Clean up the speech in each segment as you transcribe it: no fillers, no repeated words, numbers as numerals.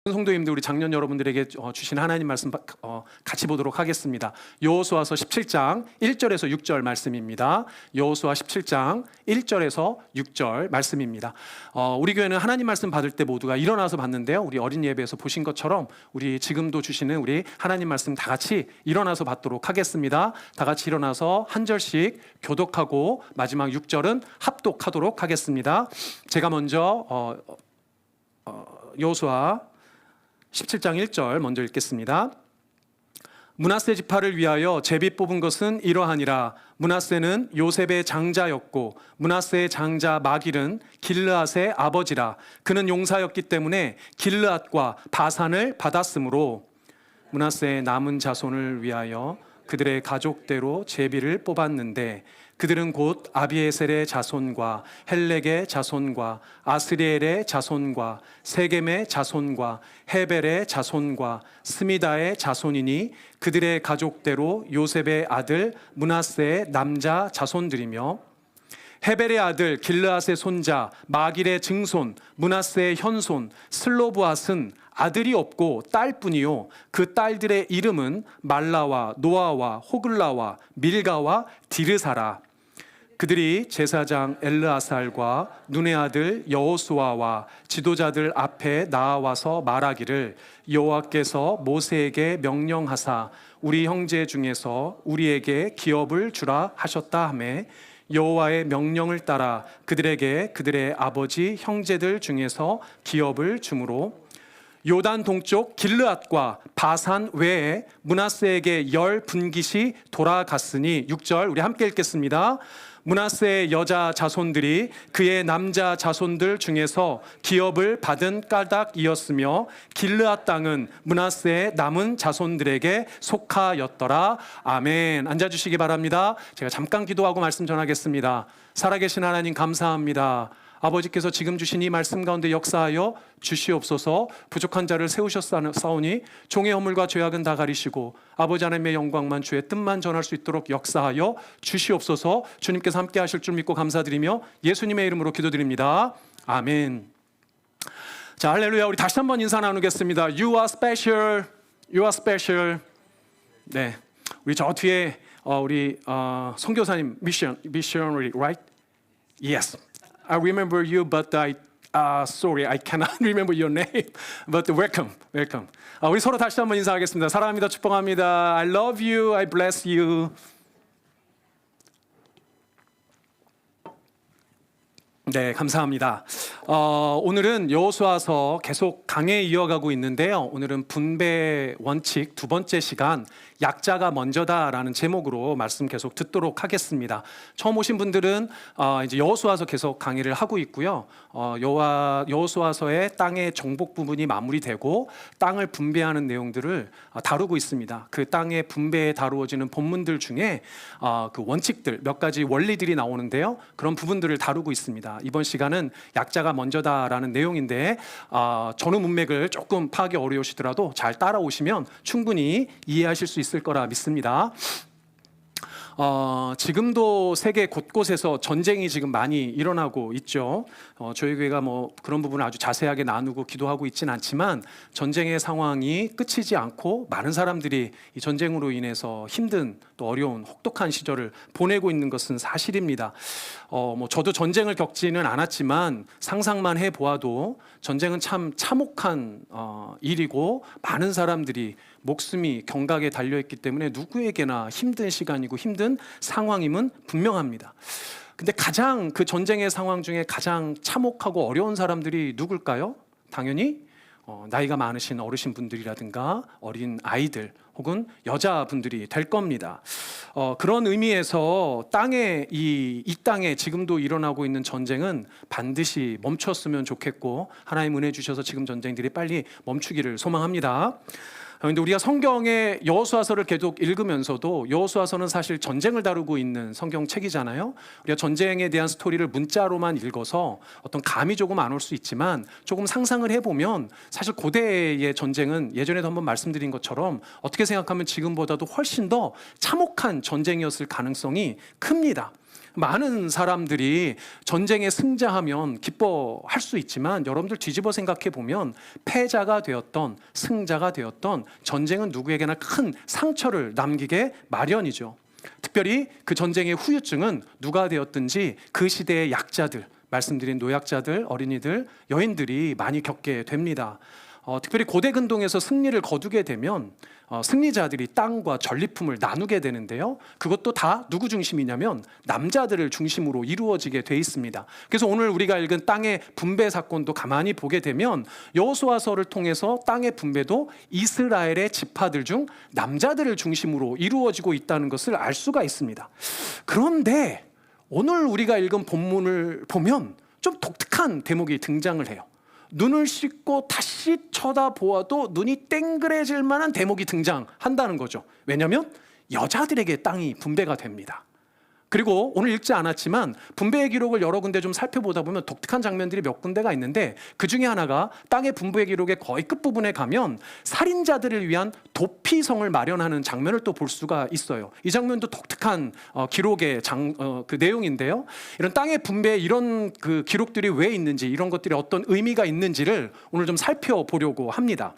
성도님들, 우리 장년 여러분들에게 주신 하나님 말씀 같이 보도록 하겠습니다. 여호수아서 17장 1절에서 6절 말씀입니다. 여호수아 17장 1절에서 6절 말씀입니다. 우리 교회는 하나님 말씀 받을 때 모두가 일어나서 받는데요, 우리 어린 예배에서 보신 것처럼 우리 지금도 주시는 우리 하나님 말씀 다 같이 일어나서 받도록 하겠습니다. 다 같이 일어나서 한 절씩 교독하고 마지막 6절은 합독하도록 하겠습니다. 제가 먼저 여호수아 17장 1절 먼저 읽겠습니다. 므낫세 지파를 위하여 제비 뽑은 것은 이러하니라. 므낫세는 요셉의 장자였고 므낫세의 장자 마길은 길르앗의 아버지라. 그는 용사였기 때문에 길르앗과 바산을 받았으므로 므낫세의 남은 자손을 위하여 그들의 가족대로 제비를 뽑았는데 그들은 곧 아비에셀의 자손과 헬렉의 자손과 아스리엘의 자손과 세겜의 자손과 헤벨의 자손과 스미다의 자손이니 그들의 가족대로 요셉의 아들 므낫세의 남자 자손들이며 헤벨의 아들 길르앗의 손자 마길의 증손 므낫세의 현손 슬로브앗은 아들이 없고 딸뿐이요 그 딸들의 이름은 말라와 노아와 호글라와 밀가와 디르사라. 그들이 제사장 엘르아살과 눈의 아들 여호수아와 지도자들 앞에 나와서 말하기를 여호와께서 모세에게 명령하사 우리 형제 중에서 우리에게 기업을 주라 하셨다 하매 여호와의 명령을 따라 그들에게 그들의 아버지 형제들 중에서 기업을 주므로 요단 동쪽 길르앗과 바산 외에 므낫세에게 10분깃이 돌아갔으니 6절 우리 함께 읽겠습니다. 므낫세의 여자 자손들이 그의 남자 자손들 중에서 기업을 받은 까닭이었으며 길르앗 땅은 므낫세의 남은 자손들에게 속하였더라. 아멘. 앉아주시기 바랍니다. 제가 잠깐 기도하고 말씀 전하겠습니다. 살아계신 하나님 감사합니다. 아버지께서 지금 주신 이 말씀 가운데 역사하여 주시옵소서. 부족한 자를 세우셨사오니 종의 허물과 죄악은 다 가리시고 아버지 하나님의 영광만 주의 뜻만 전할 수 있도록 역사하여 주시옵소서. 주님께서 함께 하실 줄 믿고 감사드리며 예수님의 이름으로 기도드립니다. 아멘. 자, 할렐루야. 우리 다시 한번 인사 나누겠습니다. You are special. You are special. 네, 우리 저 뒤에 우리 선교사님 missionary, right? Yes. I remember you, but sorry, I cannot remember your name. But welcome, welcome. 우리 서로 다시 한번 인사하겠습니다. 사랑합니다, 축복합니다. I love you, I bless you. 네, 감사합니다. 오늘은 여호수아서 계속 강해 이어가고 있는데요. 오늘은 분배 원칙 두 번째 시간, 약자가 먼저다라는 제목으로 말씀 계속 듣도록 하겠습니다. 처음 오신 분들은 이제 여호수아서 계속 강의를 하고 있고요. 여호수아서의 땅의 정복 부분이 마무리되고 땅을 분배하는 내용들을 다루고 있습니다. 그 땅의 분배에 다루어지는 본문들 중에 그 원칙들 몇 가지 원리들이 나오는데요. 그런 부분들을 다루고 있습니다. 이번 시간은 약자가 먼저다라는 내용인데 전후 문맥을 조금 파악이 어려우시더라도 잘 따라오시면 충분히 이해하실 수 있을 거라 믿습니다. 지금도 세계 곳곳에서 전쟁이 지금 많이 일어나고 있죠. 저희 교회가 뭐 그런 부분을 아주 자세하게 나누고 기도하고 있지는 않지만 전쟁의 상황이 끝이지 않고 많은 사람들이 이 전쟁으로 인해서 힘든 또 어려운 혹독한 시절을 보내고 있는 것은 사실입니다. 뭐 저도 전쟁을 겪지는 않았지만 상상만 해보아도 전쟁은 참 참혹한 일이고 많은 사람들이 목숨이 경각에 달려있기 때문에 누구에게나 힘든 시간이고 힘든 상황임은 분명합니다. 근데 가장 그 전쟁의 상황 중에 가장 참혹하고 어려운 사람들이 누굴까요? 당연히 나이가 많으신 어르신분들이라든가 어린 아이들 혹은 여자분들이 될 겁니다. 그런 의미에서 이 땅에 지금도 일어나고 있는 전쟁은 반드시 멈췄으면 좋겠고 하나님 은혜 주셔서 지금 전쟁들이 빨리 멈추기를 소망합니다. 그런데 우리가 성경의 여호수아서를 계속 읽으면서도 여호수아서는 사실 전쟁을 다루고 있는 성경책이잖아요. 우리가 전쟁에 대한 스토리를 문자로만 읽어서 어떤 감이 조금 안 올 수 있지만 조금 상상을 해보면 사실 고대의 전쟁은 예전에도 한번 말씀드린 것처럼 어떻게 생각하면 지금보다도 훨씬 더 참혹한 전쟁이었을 가능성이 큽니다. 많은 사람들이 전쟁에 승자하면 기뻐할 수 있지만 여러분들 뒤집어 생각해 보면 패자가 되었던 승자가 되었던 전쟁은 누구에게나 큰 상처를 남기게 마련이죠. 특별히 그 전쟁의 후유증은 누가 되었든지 그 시대의 약자들, 말씀드린 노약자들, 어린이들, 여인들이 많이 겪게 됩니다. 특별히 고대 근동에서 승리를 거두게 되면 승리자들이 땅과 전리품을 나누게 되는데요. 그것도 다 누구 중심이냐면 남자들을 중심으로 이루어지게 돼 있습니다. 그래서 오늘 우리가 읽은 땅의 분배 사건도 가만히 보게 되면 여호수아서를 통해서 땅의 분배도 이스라엘의 지파들 중 남자들을 중심으로 이루어지고 있다는 것을 알 수가 있습니다. 그런데 오늘 우리가 읽은 본문을 보면 좀 독특한 대목이 등장을 해요. 눈을 씻고 다시 쳐다보아도 눈이 땡그레질 만한 대목이 등장한다는 거죠. 왜냐하면 여자들에게 땅이 분배가 됩니다. 그리고 오늘 읽지 않았지만 분배의 기록을 여러 군데 좀 살펴보다 보면 독특한 장면들이 몇 군데가 있는데 그 중에 하나가 땅의 분배의 기록의 거의 끝부분에 가면 살인자들을 위한 도피성을 마련하는 장면을 또 볼 수가 있어요. 이 장면도 독특한 기록의 그 내용인데요. 이런 땅의 분배에 이런 그 기록들이 왜 있는지, 이런 것들이 어떤 의미가 있는지를 오늘 좀 살펴보려고 합니다.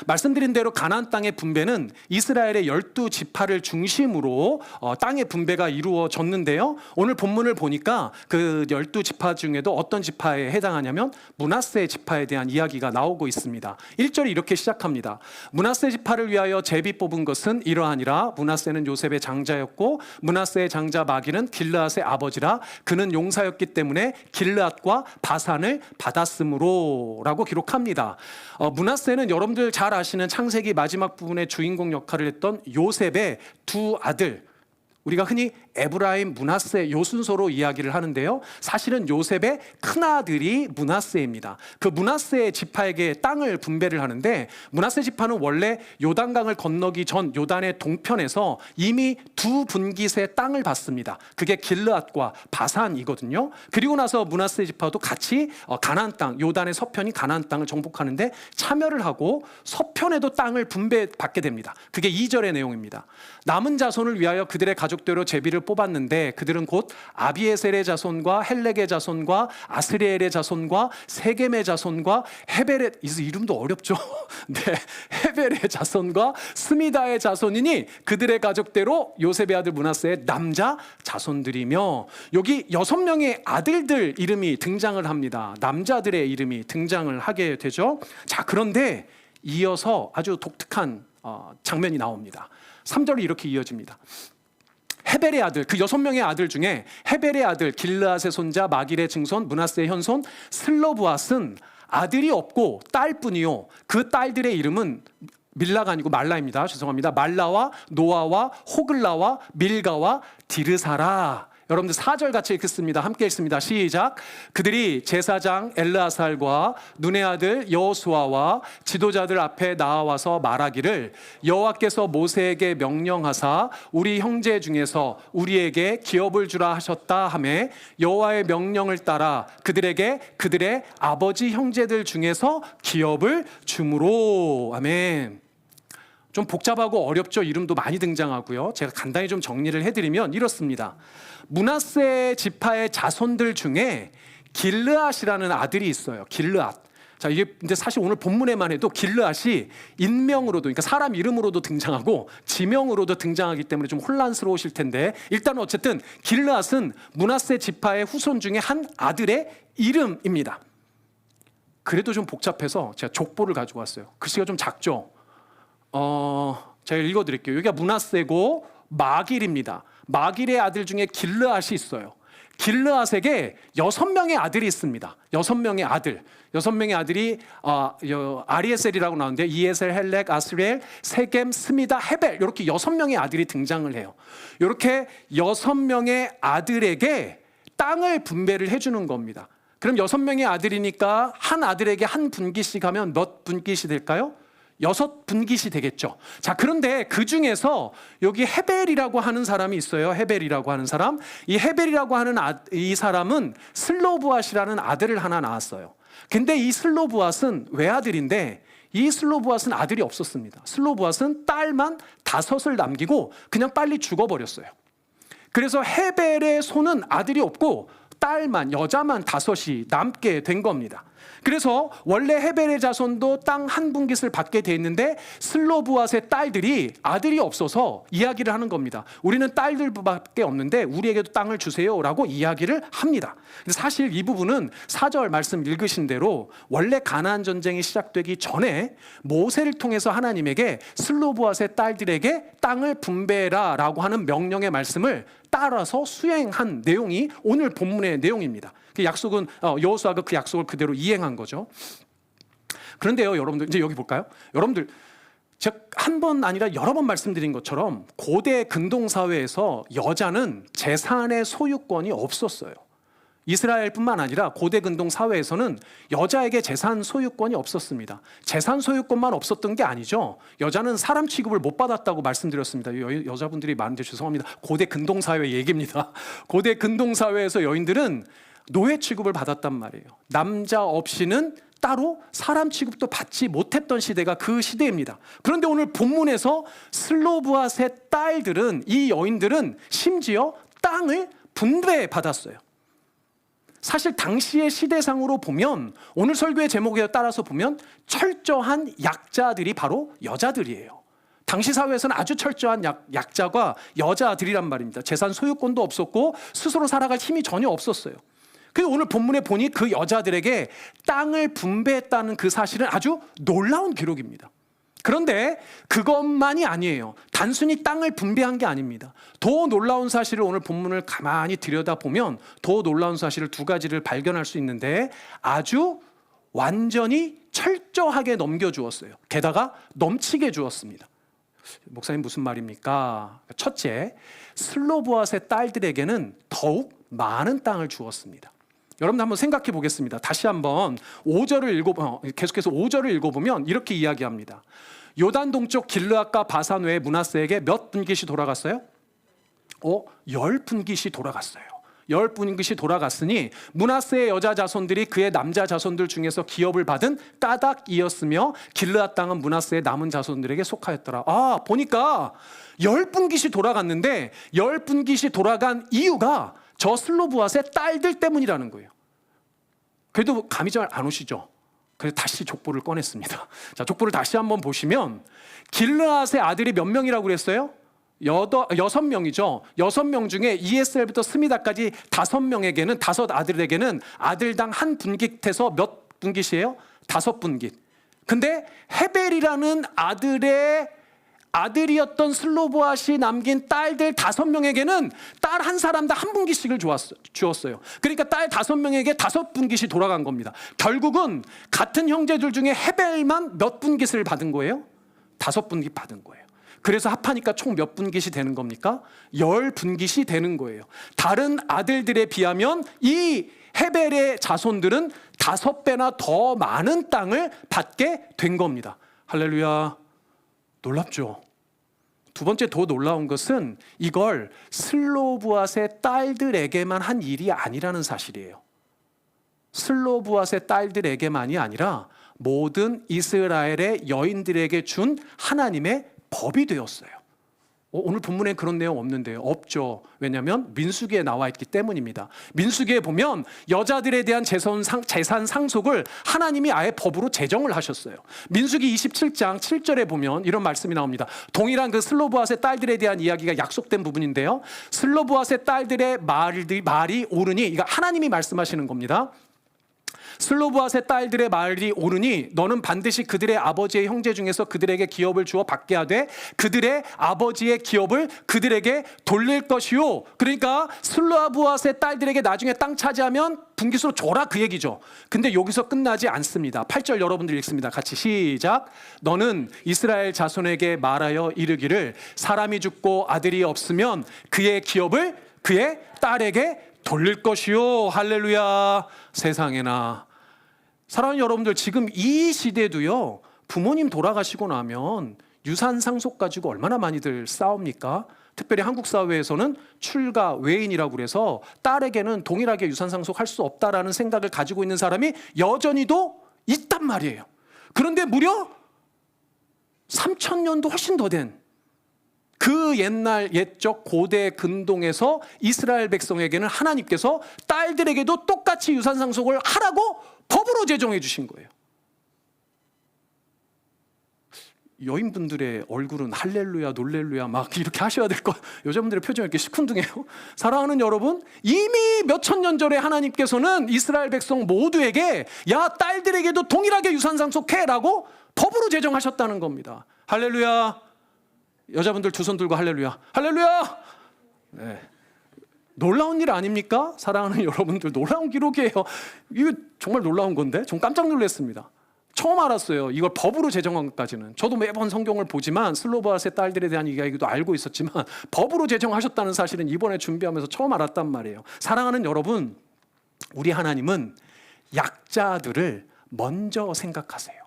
말씀드린 대로 가나안 땅의 분배는 이스라엘의 12지파를 중심으로 땅의 분배가 이루어졌는데요. 오늘 본문을 보니까 그 12지파 중에도 어떤 지파에 해당하냐면 므낫세 지파에 대한 이야기가 나오고 있습니다. 1절이 이렇게 시작합니다. 므낫세 지파를 위하여 제비 뽑은 것은 이러하니라. 므낫세는 요셉의 장자였고 므낫세의 장자 마기는 길르앗의 아버지라. 그는 용사였기 때문에 길르앗과 바산을 받았으므로 라고 기록합니다. 므낫세는 여러분들 잘 아시는 창세기 마지막 부분의 주인공 역할을 했던 요셉의 두 아들, 우리가 흔히 에브라임, 므낫세 요 순서로 이야기를 하는데요. 사실은 요셉의 큰아들이 므낫세입니다. 그 므낫세 지파에게 땅을 분배를 하는데 므낫세 지파는 원래 요단강을 건너기 전 요단의 동편에서 이미 두 분깃의 땅을 받습니다. 그게 길르앗과 바산이거든요. 그리고 나서 므낫세 지파도 같이 가나안 땅, 요단의 서편이 가나안 땅을 정복하는데 참여를 하고 서편에도 땅을 분배받게 됩니다. 그게 2절의 내용입니다. 남은 자손을 위하여 그들의 가족대로 제비를 뽑았는데 그들은 곧 아비에셀의 자손과 헬렉의 자손과 아스리엘의 자손과 세겜의 자손과 헤벨의, 이름도 어렵죠. 네, 헤벨의 자손과 스미다의 자손이니 그들의 가족대로 요셉의 아들 므낫세의 남자 자손들이며, 여기 6명의 아들들 이름이 등장을 합니다. 남자들의 이름이 등장을 하게 되죠. 자, 그런데 이어서 아주 독특한 장면이 나옵니다. 3절이 이렇게 이어집니다. 헤벨의 아들, 그 6명의 아들 중에 헤벨의 아들 길르앗의 손자 마길의 증손 므낫세의 현손 슬로브앗은 아들이 없고 딸뿐이요. 그 딸들의 이름은 밀라가 아니고 말라입니다. 죄송합니다. 말라와 노아와 호글라와 밀가와 디르사라. 여러분들 4절 같이 읽겠습니다. 함께 읽습니다. 시작. 그들이 제사장 엘르아살과 눈의 아들 여호수아와 지도자들 앞에 나와서 말하기를 여호와께서 모세에게 명령하사 우리 형제 중에서 우리에게 기업을 주라 하셨다 하매 여호와의 명령을 따라 그들에게 그들의 아버지 형제들 중에서 기업을 주므로. 아멘. 좀 복잡하고 어렵죠. 이름도 많이 등장하고요. 제가 간단히 좀 정리를 해드리면 이렇습니다. 므낫세 지파의 자손들 중에 길르앗이라는 아들이 있어요. 길르앗. 자, 이게 근데 사실 오늘 본문에만 해도 길르앗이 인명으로도, 그러니까 사람 이름으로도 등장하고 지명으로도 등장하기 때문에 좀 혼란스러우실 텐데, 일단 어쨌든 길르앗은 므낫세 지파의 후손 중에 한 아들의 이름입니다. 그래도 좀 복잡해서 제가 족보를 가지고 왔어요. 글씨가 좀 작죠. 제가 읽어드릴게요. 여기가 므낫세고 마길입니다. 마길의 아들 중에 길르앗이 있어요. 길르앗에게 6명의 아들이 있습니다. 6명의 아들. 6명의 아들이 아리에셀이라고 나오는데 이에셀, 헬렉, 아스리엘, 세겜, 스미다, 헤벨, 이렇게 6명의 아들이 등장을 해요. 이렇게 6명의 아들에게 땅을 분배를 해주는 겁니다. 그럼 6명의 아들이니까 한 아들에게 한 분깃씩 하면 몇 분깃이 될까요? 6분깃이 되겠죠. 자, 그런데 그 중에서 여기 헤벨이라고 하는 사람이 있어요. 헤벨이라고 하는 사람. 이 헤벨이라고 하는 이 사람은 슬로브앗이라는 아들을 하나 낳았어요. 근데 이 슬로브앗은 외아들인데 이 슬로브앗은 아들이 없었습니다. 슬로브앗은 딸만 5을 남기고 그냥 빨리 죽어버렸어요. 그래서 헤벨의 손은 아들이 없고 딸만, 여자만 5이 남게 된 겁니다. 그래서 원래 헤벨의 자손도 땅 한 분깃을 받게 돼 있는데 슬로브앗의 딸들이 아들이 없어서 이야기를 하는 겁니다. 우리는 딸들밖에 없는데 우리에게도 땅을 주세요라고 이야기를 합니다. 근데 사실 이 부분은 4절 말씀 읽으신 대로 원래 가나안 전쟁이 시작되기 전에 모세를 통해서 하나님에게 슬로브앗의 딸들에게 땅을 분배해라라고 하는 명령의 말씀을 따라서 수행한 내용이 오늘 본문의 내용입니다. 그 약속은 여호수아가 그 약속을 그대로 이행한 거죠. 그런데요, 여러분들 이제 여기 볼까요? 여러분들 제가 한 번 아니라 여러 번 말씀드린 것처럼 고대 근동 사회에서 여자는 재산의 소유권이 없었어요. 이스라엘뿐만 아니라 고대 근동 사회에서는 여자에게 재산 소유권이 없었습니다. 재산 소유권만 없었던 게 아니죠. 여자는 사람 취급을 못 받았다고 말씀드렸습니다. 여자분들이 많은데 죄송합니다. 고대 근동 사회 얘기입니다. 고대 근동 사회에서 여인들은 노예 취급을 받았단 말이에요. 남자 없이는 따로 사람 취급도 받지 못했던 시대가 그 시대입니다. 그런데 오늘 본문에서 슬로브앗의 딸들은, 이 여인들은 심지어 땅을 분배받았어요. 사실 당시의 시대상으로 보면, 오늘 설교의 제목에 따라서 보면 철저한 약자들이 바로 여자들이에요. 당시 사회에서는 아주 철저한 약자가 여자들이란 말입니다. 재산 소유권도 없었고 스스로 살아갈 힘이 전혀 없었어요. 그래서 오늘 본문에 보니 그 여자들에게 땅을 분배했다는 그 사실은 아주 놀라운 기록입니다. 그런데 그것만이 아니에요. 단순히 땅을 분배한 게 아닙니다. 더 놀라운 사실을 오늘 본문을 가만히 들여다보면 더 놀라운 사실을 2가지를 발견할 수 있는데 아주 완전히 철저하게 넘겨주었어요. 게다가 넘치게 주었습니다. 목사님 무슨 말입니까? 첫째, 슬로브앗의 딸들에게는 더욱 많은 땅을 주었습니다. 여러분 한번 생각해 보겠습니다. 다시 한번 5절을 계속해서 5절을 읽어보면 이렇게 이야기합니다. 요단 동쪽 길르앗과 바산 외에 므낫세에게 몇 분깃이 돌아갔어요? 10분깃이 돌아갔어요. 10분깃이 돌아갔으니 므낫세의 여자 자손들이 그의 남자 자손들 중에서 기업을 받은 까닭이었으며 길르앗 땅은 므낫세의 남은 자손들에게 속하였더라. 보니까 10분깃이 돌아갔는데 10분깃이 돌아간 이유가 저 슬로브앗의 딸들 때문이라는 거예요. 그래도 감이 잘 안 오시죠? 그래서 다시 족보를 꺼냈습니다. 자, 족보를 다시 한번 보시면 길르앗의 아들이 몇 명이라고 그랬어요? 6명이죠. 6명 중에 ESL부터 스미다까지 5명에게는, 5 아들에게는 아들당 한 분깃해서 몇 분깃이에요? 5분깃. 근데 헤벨이라는 아들이었던 슬로브앗이 남긴 딸들 5명에게는 딸 한 사람당 한 분깃씩을 주었어요. 그러니까 딸 5명에게 5분깃이 돌아간 겁니다. 결국은 같은 형제들 중에 헤벨만 몇 분깃을 받은 거예요? 5분깃 받은 거예요. 그래서 합하니까 총 몇 분깃이 되는 겁니까? 10분깃이 되는 거예요. 다른 아들들에 비하면 이 헤벨의 자손들은 5배나 더 많은 땅을 받게 된 겁니다. 할렐루야. 놀랍죠? 두 번째 더 놀라운 것은 이걸 슬로브앗의 딸들에게만 한 일이 아니라는 사실이에요. 슬로브앗의 딸들에게만이 아니라 모든 이스라엘의 여인들에게 준 하나님의 법이 되었어요. 오늘 본문에 그런 내용 없는데요. 없죠. 왜냐하면 민수기에 나와 있기 때문입니다. 민수기에 보면 여자들에 대한 재산 상속을 하나님이 아예 법으로 제정을 하셨어요. 민수기 27장 7절에 보면 이런 말씀이 나옵니다. 동일한 그 슬로브앗의 딸들에 대한 이야기가 약속된 부분인데요. 슬로브앗의 딸들의 말이 옳으니, 이거 하나님이 말씀하시는 겁니다. 슬로브앗의 딸들의 말이 옳으니 너는 반드시 그들의 아버지의 형제 중에서 그들에게 기업을 주어 받게 하되 그들의 아버지의 기업을 그들에게 돌릴 것이요. 그러니까 슬로브앗의 딸들에게 나중에 땅 차지하면 분깃으로 줘라, 그 얘기죠. 근데 여기서 끝나지 않습니다. 8절 여러분들 읽습니다. 같이 시작. 너는 이스라엘 자손에게 말하여 이르기를 사람이 죽고 아들이 없으면 그의 기업을 그의 딸에게 돌릴 것이요. 할렐루야. 세상에나. 사랑하는 여러분들, 지금 이 시대도요, 부모님 돌아가시고 나면 유산 상속 가지고 얼마나 많이들 싸웁니까? 특별히 한국 사회에서는 출가 외인이라고 그래서 딸에게는 동일하게 유산 상속할 수 없다라는 생각을 가지고 있는 사람이 여전히도 있단 말이에요. 그런데 무려 3,000년도 훨씬 더 된 그 그 옛날 옛적 고대 근동에서 이스라엘 백성에게는 하나님께서 딸들에게도 똑같이 유산상속을 하라고 법으로 제정해 주신 거예요. 여인분들의 얼굴은 할렐루야 놀렐루야 막 이렇게 하셔야 될 거. 여자분들의 표정이 이렇게 시큰둥해요. 사랑하는 여러분, 이미 몇천 년 전에 하나님께서는 이스라엘 백성 모두에게 야 딸들에게도 동일하게 유산상속해라고 법으로 제정하셨다는 겁니다. 할렐루야. 여자분들 두 손 들고 할렐루야. 할렐루야. 네. 놀라운 일 아닙니까? 사랑하는 여러분들, 놀라운 기록이에요. 이거 정말 놀라운 건데 전 깜짝 놀랐습니다. 처음 알았어요. 이걸 법으로 제정한 것까지는. 저도 매번 성경을 보지만 슬로바스의 딸들에 대한 이야기도 알고 있었지만 법으로 제정하셨다는 사실은 이번에 준비하면서 처음 알았단 말이에요. 사랑하는 여러분, 우리 하나님은 약자들을 먼저 생각하세요.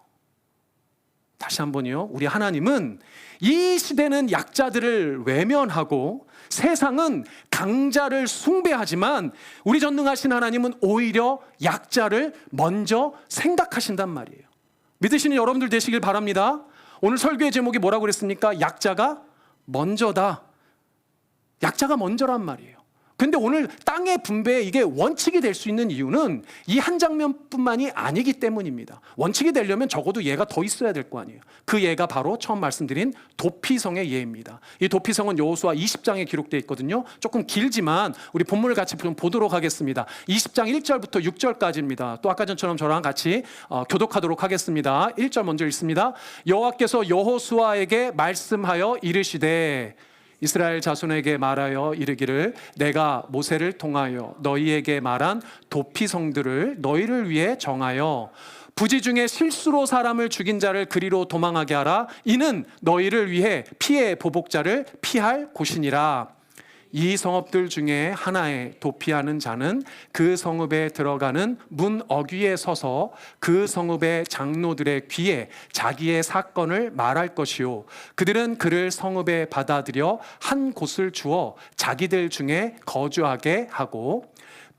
다시 한번요. 우리 하나님은 이 시대는 약자들을 외면하고 세상은 강자를 숭배하지만 우리 전능하신 하나님은 오히려 약자를 먼저 생각하신단 말이에요. 믿으시는 여러분들 되시길 바랍니다. 오늘 설교의 제목이 뭐라고 그랬습니까? 약자가 먼저다. 약자가 먼저란 말이에요. 근데 오늘 땅의 분배에 이게 원칙이 될 수 있는 이유는 이 한 장면뿐만이 아니기 때문입니다. 원칙이 되려면 적어도 예가 더 있어야 될 거 아니에요. 그 예가 바로 처음 말씀드린 도피성의 예입니다. 이 도피성은 여호수아 20장에 기록되어 있거든요. 조금 길지만 우리 본문을 같이 좀 보도록 하겠습니다. 20장 1절부터 6절까지입니다. 또 아까 전처럼 저랑 같이 교독하도록 하겠습니다. 1절 먼저 읽습니다. 여호와께서 여호수아에게 말씀하여 이르시되 이스라엘 자손에게 말하여 이르기를 내가 모세를 통하여 너희에게 말한 도피성들을 너희를 위해 정하여 부지 중에 실수로 사람을 죽인 자를 그리로 도망하게 하라. 이는 너희를 위해 피의 보복자를 피할 곳이니라. 이 성읍들 중에 하나에 도피하는 자는 그 성읍에 들어가는 문 어귀에 서서 그 성읍의 장로들의 귀에 자기의 사건을 말할 것이요 그들은 그를 성읍에 받아들여 한 곳을 주어 자기들 중에 거주하게 하고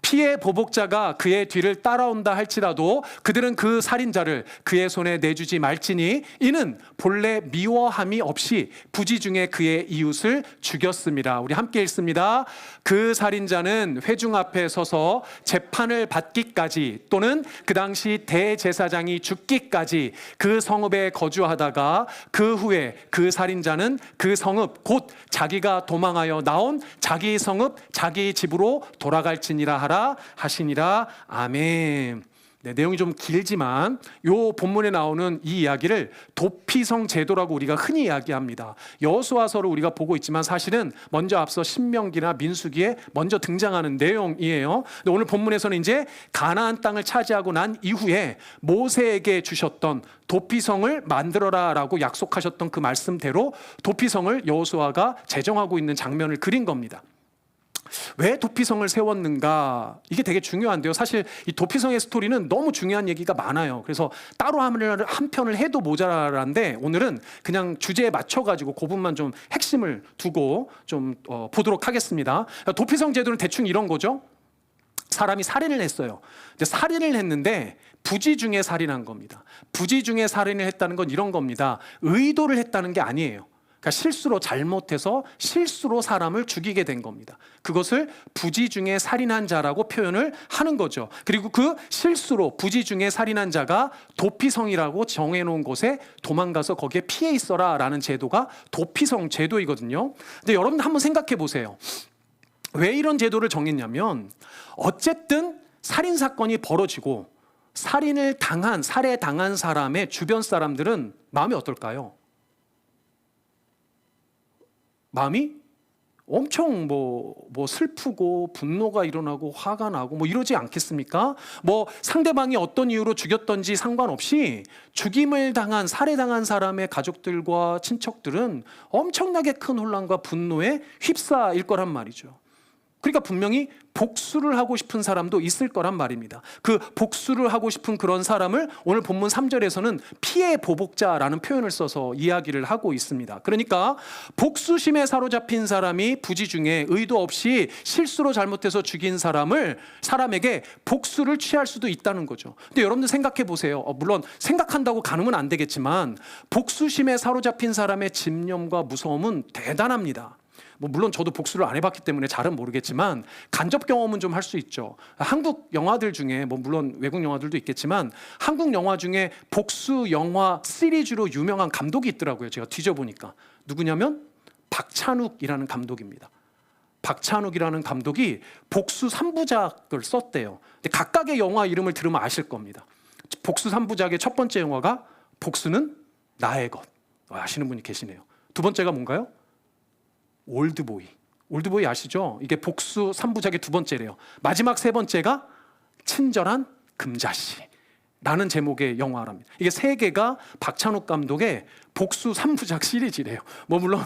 피의 보복자가 그의 뒤를 따라온다 할지라도 그들은 그 살인자를 그의 손에 내주지 말지니 이는 본래 미워함이 없이 부지 중에 그의 이웃을 죽였습니다. 우리 함께 읽습니다. 그 살인자는 회중 앞에 서서 재판을 받기까지 또는 그 당시 대제사장이 죽기까지 그 성읍에 거주하다가 그 후에 그 살인자는 그 성읍 곧 자기가 도망하여 나온 자기 성읍 자기 집으로 돌아갈지니라 하라 하시니라. 아멘. 네, 내용이 좀 길지만 요 본문에 나오는 이 이야기를 도피성 제도라고 우리가 흔히 이야기합니다. 여호수아서를 우리가 보고 있지만 사실은 먼저 앞서 신명기나 민수기에 먼저 등장하는 내용이에요. 근데 오늘 본문에서는 이제 가나안 땅을 차지하고 난 이후에 모세에게 주셨던 도피성을 만들어라라고 약속하셨던 그 말씀대로 도피성을 여호수아가 제정하고 있는 장면을 그린 겁니다. 왜 도피성을 세웠는가? 이게 되게 중요한데요. 사실 이 도피성의 스토리는 너무 중요한 얘기가 많아요. 그래서 따로 한 편을 해도 모자란데 오늘은 그냥 주제에 맞춰가지고 그 부분만 좀 핵심을 두고 좀 보도록 하겠습니다. 도피성 제도는 대충 이런 거죠. 사람이 살인을 했어요. 이제 살인을 했는데 부지 중에 살인한 겁니다. 부지 중에 살인을 했다는 건 이런 겁니다. 의도를 했다는 게 아니에요. 그러니까 실수로 잘못해서 실수로 사람을 죽이게 된 겁니다. 그것을 부지 중에 살인한 자라고 표현을 하는 거죠. 그리고 그 실수로 부지 중에 살인한 자가 도피성이라고 정해놓은 곳에 도망가서 거기에 피해 있어라 라는 제도가 도피성 제도이거든요. 근데 여러분들 한번 생각해 보세요. 왜 이런 제도를 정했냐면 어쨌든 살인 사건이 벌어지고 살인을 당한 살해당한 사람의 주변 사람들은 마음이 어떨까요? 마음이 엄청 슬프고 분노가 일어나고 화가 나고 이러지 않겠습니까? 상대방이 어떤 이유로 죽였던지 상관없이 죽임을 당한 살해당한 사람의 가족들과 친척들은 엄청나게 큰 혼란과 분노에 휩싸일 거란 말이죠. 그러니까 분명히 복수를 하고 싶은 사람도 있을 거란 말입니다. 그 복수를 하고 싶은 그런 사람을 오늘 본문 3절에서는 피해 보복자라는 표현을 써서 이야기를 하고 있습니다. 그러니까 복수심에 사로잡힌 사람이 부지 중에 의도 없이 실수로 잘못해서 죽인 사람에게 복수를 취할 수도 있다는 거죠. 근데 여러분들 생각해 보세요. 물론 생각한다고 가늠은 안 되겠지만 복수심에 사로잡힌 사람의 집념과 무서움은 대단합니다. 물론 저도 복수를 안 해봤기 때문에 잘은 모르겠지만 간접 경험은 좀 할 수 있죠. 한국 영화들 중에 물론 외국 영화들도 있겠지만 한국 영화 중에 복수 영화 시리즈로 유명한 감독이 있더라고요. 제가 뒤져보니까 누구냐면 박찬욱이라는 감독입니다. 박찬욱이라는 감독이 복수 3부작을 썼대요. 근데 각각의 영화 이름을 들으면 아실 겁니다. 복수 3부작의 첫 번째 영화가 복수는 나의 것. 아시는 분이 계시네요. 두 번째가 뭔가요? 올드보이. 올드보이 아시죠? 이게 복수 3부작의 두 번째래요. 마지막 세 번째가 친절한 금자씨 라는 제목의 영화랍니다. 이게 세 개가 박찬욱 감독의 복수 3부작 시리즈래요. 물론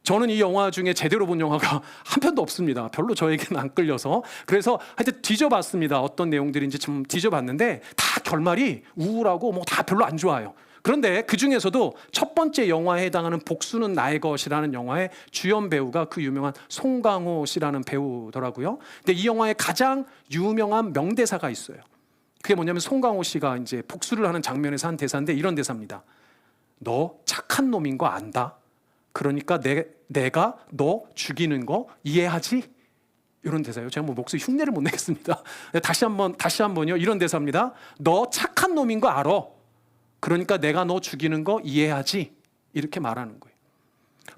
저는 이 영화 중에 제대로 본 영화가 한 편도 없습니다. 별로 저에게는 안 끌려서. 그래서 하여튼 뒤져봤습니다. 어떤 내용들인지 좀 뒤져봤는데 다 결말이 우울하고 다 별로 안 좋아요. 그런데 그 중에서도 첫 번째 영화에 해당하는 복수는 나의 것이라는 영화의 주연 배우가 그 유명한 송강호 씨라는 배우더라고요. 근데 이 영화에 가장 유명한 명대사가 있어요. 그게 뭐냐면 송강호 씨가 이제 복수를 하는 장면에서 한 대사인데 이런 대사입니다. 너 착한 놈인 거 안다. 그러니까 내가 너 죽이는 거 이해하지? 이런 대사예요. 제가 목소리 흉내를 못 내겠습니다. 다시 한번요. 이런 대사입니다. 너 착한 놈인 거 알아. 그러니까 내가 너 죽이는 거 이해하지? 이렇게 말하는 거예요.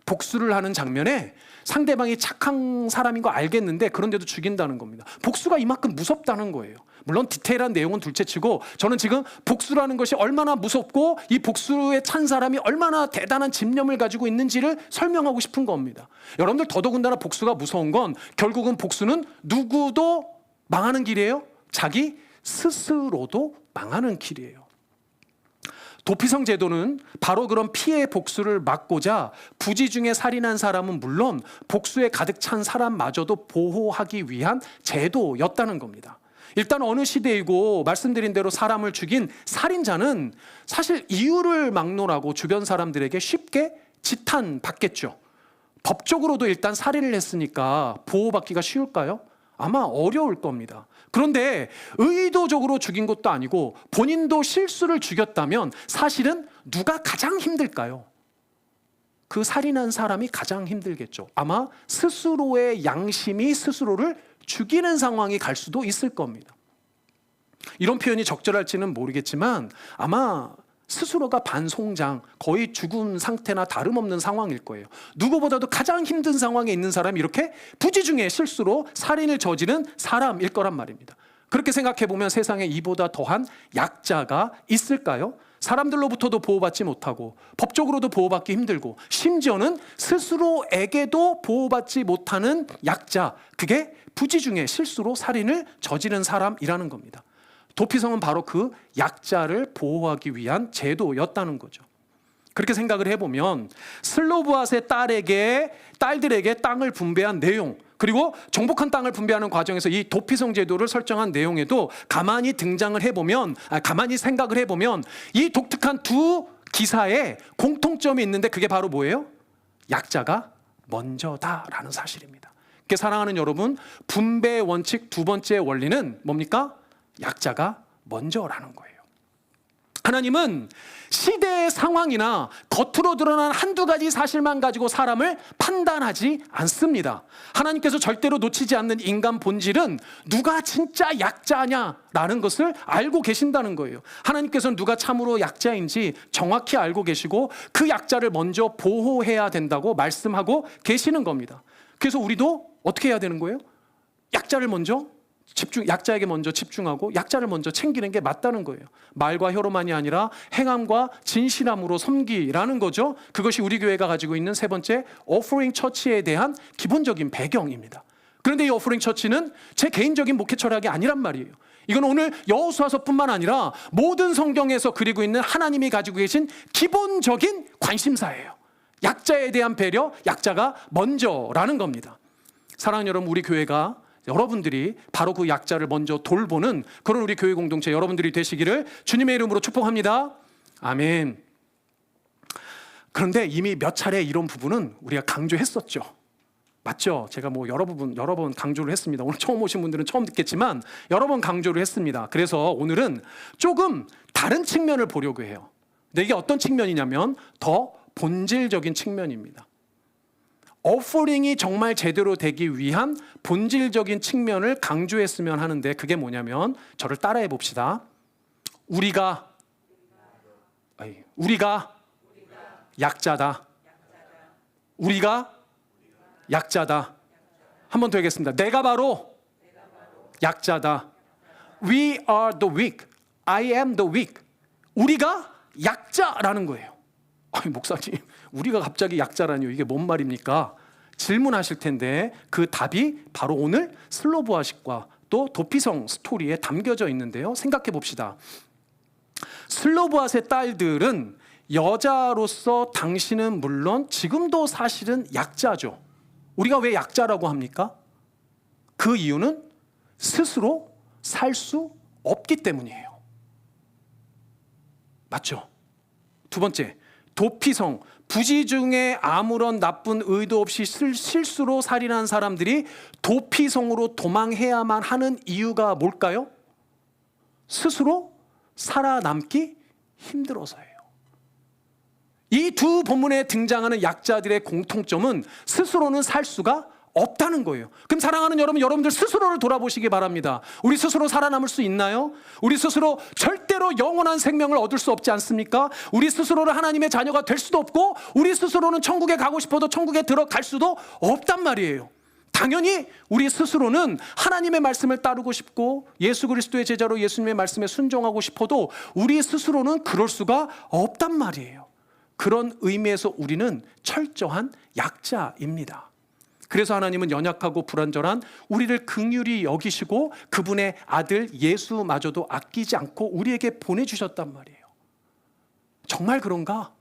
복수를 하는 장면에 상대방이 착한 사람인 거 알겠는데 그런데도 죽인다는 겁니다. 복수가 이만큼 무섭다는 거예요. 물론 디테일한 내용은 둘째치고 저는 지금 복수라는 것이 얼마나 무섭고 이 복수에 찬 사람이 얼마나 대단한 집념을 가지고 있는지를 설명하고 싶은 겁니다. 여러분들 더더군다나 복수가 무서운 건 결국은 복수는 누구도 망하는 길이에요. 자기 스스로도 망하는 길이에요. 도피성 제도는 바로 그런 피해 복수를 막고자 부지 중에 살인한 사람은 물론 복수에 가득 찬 사람마저도 보호하기 위한 제도였다는 겁니다. 일단 어느 시대이고 말씀드린 대로 사람을 죽인 살인자는 사실 이유를 막론하고 주변 사람들에게 쉽게 지탄받겠죠. 법적으로도 일단 살인을 했으니까 보호받기가 쉬울까요? 아마 어려울 겁니다. 그런데 의도적으로 죽인 것도 아니고 본인도 실수를 죽였다면 사실은 누가 가장 힘들까요? 그 살인한 사람이 가장 힘들겠죠. 아마 스스로의 양심이 스스로를 죽이는 상황이 갈 수도 있을 겁니다. 이런 표현이 적절할지는 모르겠지만 아마 스스로가 반송장, 거의 죽은 상태나 다름없는 상황일 거예요. 누구보다도 가장 힘든 상황에 있는 사람이 이렇게 부지중에 실수로 살인을 저지른 사람일 거란 말입니다. 그렇게 생각해 보면 세상에 이보다 더한 약자가 있을까요? 사람들로부터도 보호받지 못하고 법적으로도 보호받기 힘들고 심지어는 스스로에게도 보호받지 못하는 약자, 그게 부지중에 실수로 살인을 저지른 사람이라는 겁니다. 도피성은 바로 그 약자를 보호하기 위한 제도였다는 거죠. 그렇게 생각을 해보면 슬로브앗의 딸들에게 땅을 분배한 내용, 그리고 정복한 땅을 분배하는 과정에서 이 도피성 제도를 설정한 내용에도 가만히 생각을 해보면 이 독특한 두 기사에 공통점이 있는데 그게 바로 뭐예요? 약자가 먼저다라는 사실입니다. 그러니까 사랑하는 여러분, 분배 원칙 두 번째 원리는 뭡니까? 약자가 먼저라는 거예요. 하나님은 시대의 상황이나 겉으로 드러난 한두 가지 사실만 가지고 사람을 판단하지 않습니다. 하나님께서 절대로 놓치지 않는 인간 본질은 누가 진짜 약자냐라는 것을 알고 계신다는 거예요. 하나님께서는 누가 참으로 약자인지 정확히 알고 계시고 그 약자를 먼저 보호해야 된다고 말씀하고 계시는 겁니다. 그래서 우리도 어떻게 해야 되는 거예요? 약자에게 먼저 집중하고 약자를 먼저 챙기는 게 맞다는 거예요. 말과 혀로만이 아니라 행함과 진실함으로 섬기라는 거죠. 그것이 우리 교회가 가지고 있는 세 번째 오퍼링 처치에 대한 기본적인 배경입니다. 그런데 이 오퍼링 처치는 제 개인적인 목회 철학이 아니란 말이에요. 이건 오늘 여호수아서뿐만 아니라 모든 성경에서 그리고 있는 하나님이 가지고 계신 기본적인 관심사예요. 약자에 대한 배려, 약자가 먼저라는 겁니다. 사랑하는 여러분, 우리 교회가 여러분들이 바로 그 약자를 먼저 돌보는 그런 우리 교회 공동체 여러분들이 되시기를 주님의 이름으로 축복합니다. 아멘. 그런데 이미 몇 차례 이런 부분은 우리가 강조했었죠. 맞죠? 제가 여러 번 강조를 했습니다. 오늘 처음 오신 분들은 처음 듣겠지만 여러 번 강조를 했습니다. 그래서 오늘은 조금 다른 측면을 보려고 해요. 근데 이게 어떤 측면이냐면 더 본질적인 측면입니다. 오퍼링이 정말 제대로 되기 위한 본질적인 측면을 강조했으면 하는데 그게 뭐냐면 저를 따라해 봅시다. 우리가 약자다. 우리가 약자다. 한 번 더 하겠습니다. 내가 바로 약자다. We are the weak. I am the weak. 우리가 약자라는 거예요. 아니, 목사님, 우리가 갑자기 약자라니요? 이게 뭔 말입니까? 질문하실 텐데 그 답이 바로 오늘 슬로보아식과 또 도피성 스토리에 담겨져 있는데요. 생각해 봅시다. 슬로보아스의 딸들은 여자로서 당신은 물론 지금도 사실은 약자죠. 우리가 왜 약자라고 합니까? 그 이유는 스스로 살 수 없기 때문이에요. 맞죠? 두 번째, 도피성, 부지 중에 아무런 나쁜 의도 없이 실수로 살인한 사람들이 도피성으로 도망해야만 하는 이유가 뭘까요? 스스로 살아남기 힘들어서예요. 이 두 본문에 등장하는 약자들의 공통점은 스스로는 살 수가 없다는 거예요. 그럼 사랑하는 여러분, 여러분들 스스로를 돌아보시기 바랍니다. 우리 스스로 살아남을 수 있나요? 우리 스스로 절대로 영원한 생명을 얻을 수 없지 않습니까? 우리 스스로는 하나님의 자녀가 될 수도 없고 우리 스스로는 천국에 가고 싶어도 천국에 들어갈 수도 없단 말이에요. 당연히 우리 스스로는 하나님의 말씀을 따르고 싶고 예수 그리스도의 제자로 예수님의 말씀에 순종하고 싶어도 우리 스스로는 그럴 수가 없단 말이에요. 그런 의미에서 우리는 철저한 약자입니다. 그래서 하나님은 연약하고 불완전한 우리를 긍휼히 여기시고 그분의 아들 예수마저도 아끼지 않고 우리에게 보내주셨단 말이에요. 정말 그런가?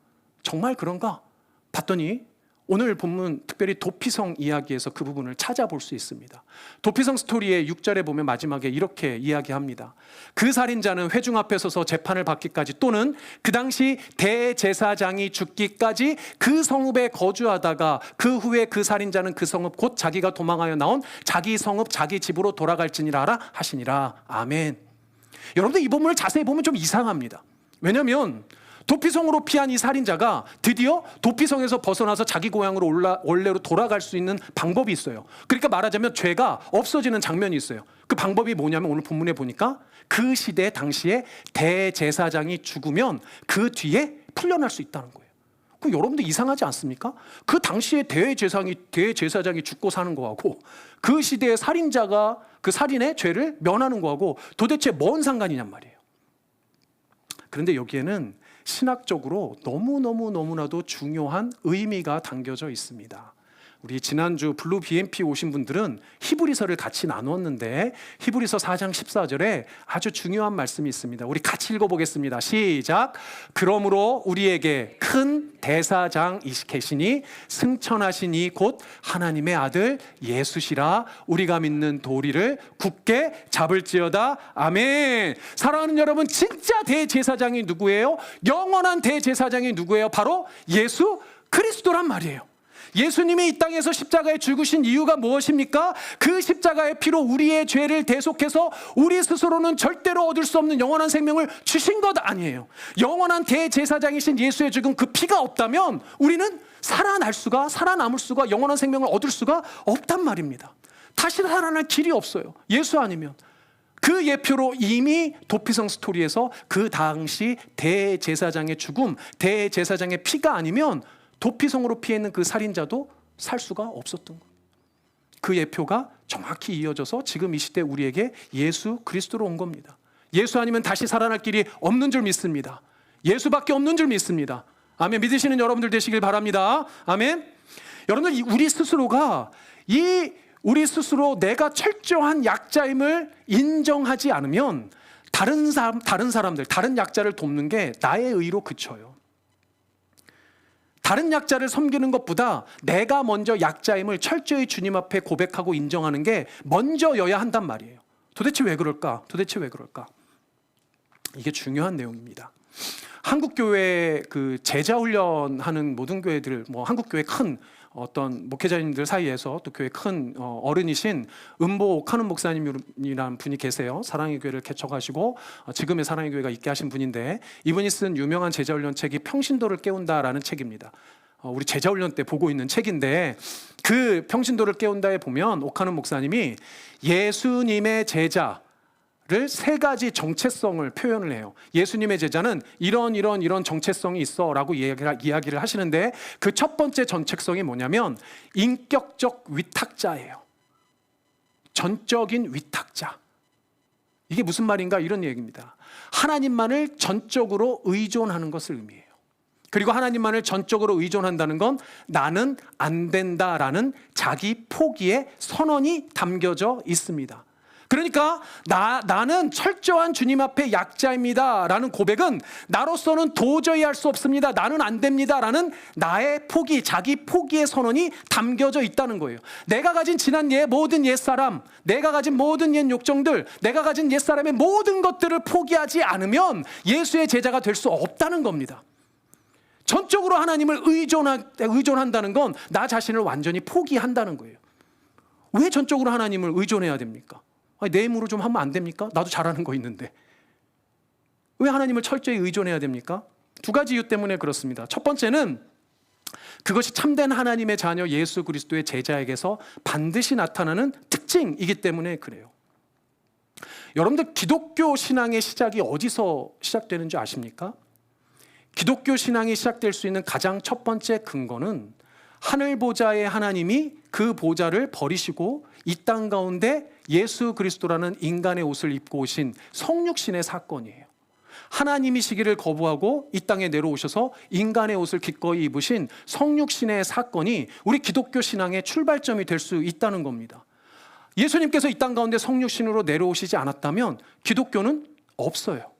정말 그런가? 봤더니 오늘 본문 특별히 도피성 이야기에서 그 부분을 찾아볼 수 있습니다. 도피성 스토리의 6절에 보면 마지막에 이렇게 이야기합니다. 그 살인자는 회중 앞에 서서 재판을 받기까지 또는 그 당시 대제사장이 죽기까지 그 성읍에 거주하다가 그 후에 그 살인자는 그 성읍 곧 자기가 도망하여 나온 자기 성읍 자기 집으로 돌아갈지니라 하시니라. 아멘. 여러분들 이 본문을 자세히 보면 좀 이상합니다. 왜냐하면 도피성으로 피한 이 살인자가 드디어 도피성에서 벗어나서 자기 고향으로 원래로 돌아갈 수 있는 방법이 있어요. 그러니까 말하자면 죄가 없어지는 장면이 있어요. 그 방법이 뭐냐면 오늘 본문에 보니까 그 시대 당시에 대제사장이 죽으면 그 뒤에 풀려날 수 있다는 거예요. 그 여러분들 이상하지 않습니까? 그 당시에 대제사장이 죽고 사는 거하고 그 시대의 살인자가 그 살인의 죄를 면하는 거하고 도대체 뭔 상관이냔 말이에요. 그런데 여기에는 신학적으로 너무나도 중요한 의미가 담겨져 있습니다. 우리 지난주 블루 BMP 오신 분들은 히브리서를 같이 나눴는데 히브리서 4장 14절에 아주 중요한 말씀이 있습니다. 우리 같이 읽어보겠습니다. 시작. 그러므로 우리에게 큰 대사장이시니 승천하시니 곧 하나님의 아들 예수시라. 우리가 믿는 도리를 굳게 잡을지어다. 아멘. 사랑하는 여러분, 진짜 대제사장이 누구예요? 영원한 대제사장이 누구예요? 바로 예수 그리스도란 말이에요. 예수님이 이 땅에서 십자가에 죽으신 이유가 무엇입니까? 그 십자가의 피로 우리의 죄를 대속해서 우리 스스로는 절대로 얻을 수 없는 영원한 생명을 주신 것 아니에요. 영원한 대제사장이신 예수의 죽음 그 피가 없다면 우리는 살아남을 수가 영원한 생명을 얻을 수가 없단 말입니다. 다시 살아날 길이 없어요. 예수 아니면. 그 예표로 이미 도피성 스토리에서 그 당시 대제사장의 죽음, 대제사장의 피가 아니면 도피성으로 피해 있는 그 살인자도 살 수가 없었던 거예요. 그 예표가 정확히 이어져서 지금 이 시대 우리에게 예수 그리스도로 온 겁니다. 예수 아니면 다시 살아날 길이 없는 줄 믿습니다. 예수밖에 없는 줄 믿습니다. 아멘. 믿으시는 여러분들 되시길 바랍니다. 아멘. 여러분들 우리 스스로가 우리 스스로 내가 철저한 약자임을 인정하지 않으면 다른 사람들, 다른 약자를 돕는 게 나의 의로 그쳐요. 다른 약자를 섬기는 것보다 내가 먼저 약자임을 철저히 주님 앞에 고백하고 인정하는 게 먼저여야 한단 말이에요. 도대체 왜 그럴까? 도대체 왜 그럴까? 이게 중요한 내용입니다. 한국 교회 그 제자 훈련하는 모든 교회들, 뭐 한국 교회 큰 어떤 목회자님들 사이에서 또 교회 큰 어른이신 은보 옥하는 목사님이라는 분이 계세요. 사랑의 교회를 개척하시고 지금의 사랑의 교회가 있게 하신 분인데, 이분이 쓴 유명한 제자 훈련 책이 평신도를 깨운다라는 책입니다. 우리 제자 훈련 때 보고 있는 책인데, 그 평신도를 깨운다에 보면 옥하는 목사님이 예수님의 제자를 세 가지 정체성을 표현을 해요. 예수님의 제자는 이런 정체성이 있어 라고 이야기를 하시는데, 그 첫 번째 정체성이 뭐냐면 인격적 위탁자예요. 전적인 위탁자. 이게 무슨 말인가? 이런 얘기입니다. 하나님만을 전적으로 의존하는 것을 의미해요. 그리고 하나님만을 전적으로 의존한다는 건 나는 안 된다라는 자기 포기의 선언이 담겨져 있습니다. 그러니까 나는 철저한 주님 앞에 약자입니다 라는 고백은 나로서는 도저히 할 수 없습니다, 나는 안 됩니다 라는 나의 포기, 자기 포기의 선언이 담겨져 있다는 거예요. 내가 가진 지난 모든 옛사람, 내가 가진 모든 옛 욕정들, 내가 가진 옛사람의 모든 것들을 포기하지 않으면 예수의 제자가 될 수 없다는 겁니다. 전적으로 하나님을 의존한다는 건 나 자신을 완전히 포기한다는 거예요. 왜 전적으로 하나님을 의존해야 됩니까? 내 힘으로 좀 하면 안 됩니까? 나도 잘하는 거 있는데. 왜 하나님을 철저히 의존해야 됩니까? 두 가지 이유 때문에 그렇습니다. 첫 번째는 그것이 참된 하나님의 자녀 예수 그리스도의 제자에게서 반드시 나타나는 특징이기 때문에 그래요. 여러분들 기독교 신앙의 시작이 어디서 시작되는지 아십니까? 기독교 신앙이 시작될 수 있는 가장 첫 번째 근거는 하늘 보좌의 하나님이 그 보좌를 버리시고 이 땅 가운데 예수 그리스도라는 인간의 옷을 입고 오신 성육신의 사건이에요. 하나님이시기를 거부하고 이 땅에 내려오셔서 인간의 옷을 기꺼이 입으신 성육신의 사건이 우리 기독교 신앙의 출발점이 될 수 있다는 겁니다. 예수님께서 이 땅 가운데 성육신으로 내려오시지 않았다면 기독교는 없어요.